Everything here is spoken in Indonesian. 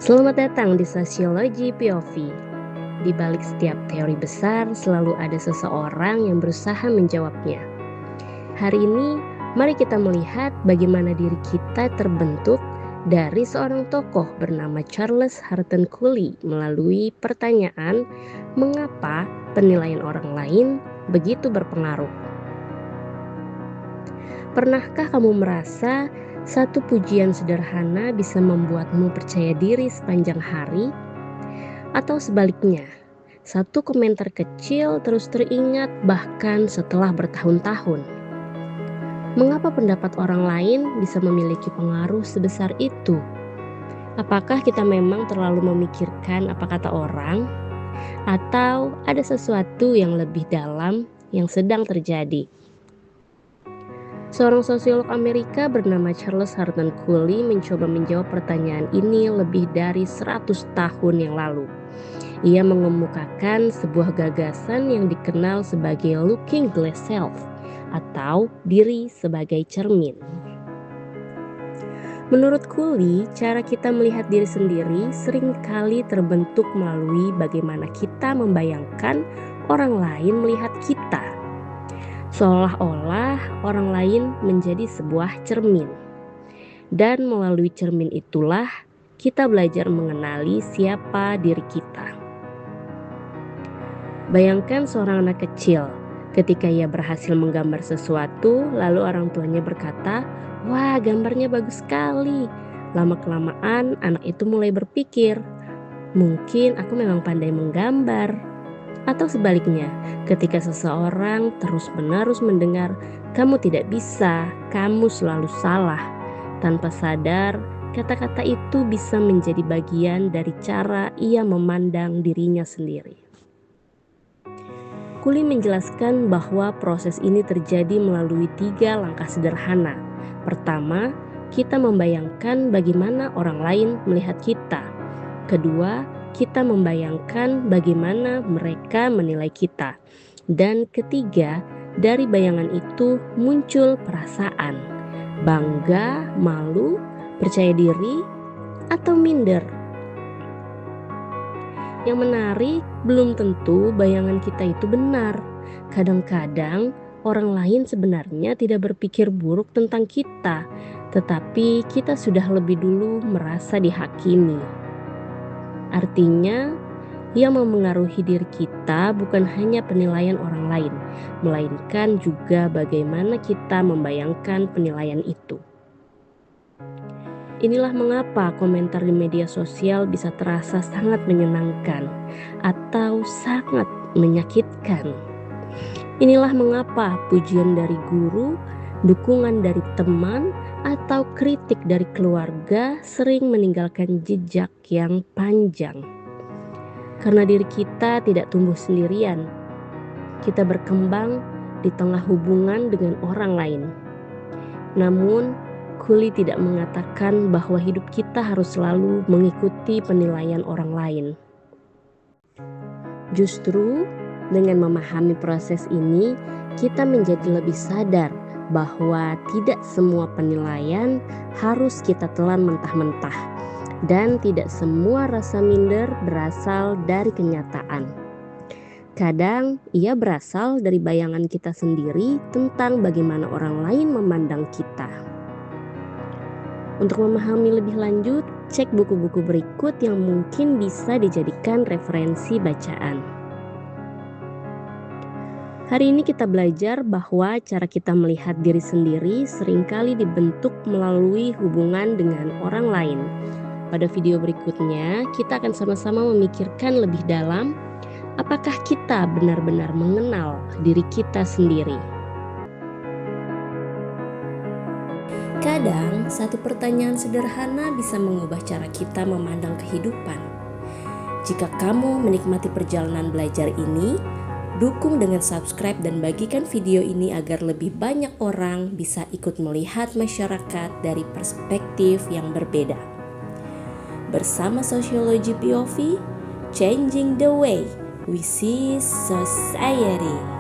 Selamat datang di Sosiologi POV. Di balik setiap teori besar selalu ada seseorang yang berusaha menjawabnya. Hari ini, mari kita melihat bagaimana diri kita terbentuk dari seorang tokoh bernama Charles Harton Cooley melalui pertanyaan mengapa penilaian orang lain begitu berpengaruh. Pernahkah kamu merasa satu pujian sederhana bisa membuatmu percaya diri sepanjang hari? Atau sebaliknya, satu komentar kecil terus teringat bahkan setelah bertahun-tahun? Mengapa pendapat orang lain bisa memiliki pengaruh sebesar itu? Apakah kita memang terlalu memikirkan apa kata orang? Atau ada sesuatu yang lebih dalam yang sedang terjadi? Seorang sosiolog Amerika bernama Charles Harton Cooley mencoba menjawab pertanyaan ini lebih dari 100 tahun yang lalu. Ia mengemukakan sebuah gagasan yang dikenal sebagai looking glass self atau diri sebagai cermin. Menurut Cooley, cara kita melihat diri sendiri seringkali terbentuk melalui bagaimana kita membayangkan orang lain melihat kita. Seolah-olah orang lain menjadi sebuah cermin. Dan melalui cermin itulah kita belajar mengenali siapa diri kita. Bayangkan seorang anak kecil, ketika ia berhasil menggambar sesuatu, lalu orang tuanya berkata, "Wah, gambarnya bagus sekali." Lama-kelamaan anak itu mulai berpikir, "Mungkin aku memang pandai menggambar." Atau sebaliknya, ketika seseorang terus-menerus mendengar, "Kamu tidak bisa, kamu selalu salah." Tanpa sadar, kata-kata itu bisa menjadi bagian dari cara ia memandang dirinya sendiri. Cooley menjelaskan bahwa proses ini terjadi melalui 3 langkah sederhana. Pertama, kita membayangkan bagaimana orang lain melihat kita. Kedua, kita membayangkan bagaimana mereka menilai kita. Dan ketiga, dari bayangan itu muncul perasaan bangga, malu, percaya diri, atau minder. Yang menarik, belum tentu bayangan kita itu benar. Kadang-kadang orang lain sebenarnya tidak berpikir buruk tentang kita, tetapi kita sudah lebih dulu merasa dihakimi. Artinya, yang memengaruhi diri kita bukan hanya penilaian orang lain, melainkan juga bagaimana kita membayangkan penilaian itu. Inilah mengapa komentar di media sosial bisa terasa sangat menyenangkan atau sangat menyakitkan. Inilah mengapa pujian dari guru, dukungan dari teman, atau kritik dari keluarga sering meninggalkan jejak yang panjang. Karena diri kita tidak tumbuh sendirian, kita berkembang di tengah hubungan dengan orang lain. Namun, Cooley tidak mengatakan bahwa hidup kita harus selalu mengikuti penilaian orang lain. Justru, dengan memahami proses ini, kita menjadi lebih sadar bahwa tidak semua penilaian harus kita telan mentah-mentah, dan tidak semua rasa minder berasal dari kenyataan. Kadang ia berasal dari bayangan kita sendiri tentang bagaimana orang lain memandang kita. Untuk memahami lebih lanjut, cek buku-buku berikut yang mungkin bisa dijadikan referensi bacaan. Hari ini kita belajar bahwa cara kita melihat diri sendiri seringkali dibentuk melalui hubungan dengan orang lain. Pada video berikutnya, kita akan sama-sama memikirkan lebih dalam apakah kita benar-benar mengenal diri kita sendiri. Kadang, satu pertanyaan sederhana bisa mengubah cara kita memandang kehidupan. Jika kamu menikmati perjalanan belajar ini, dukung dengan subscribe dan bagikan video ini agar lebih banyak orang bisa ikut melihat masyarakat dari perspektif yang berbeda. Bersama Sosiologi POV, changing the way we see society.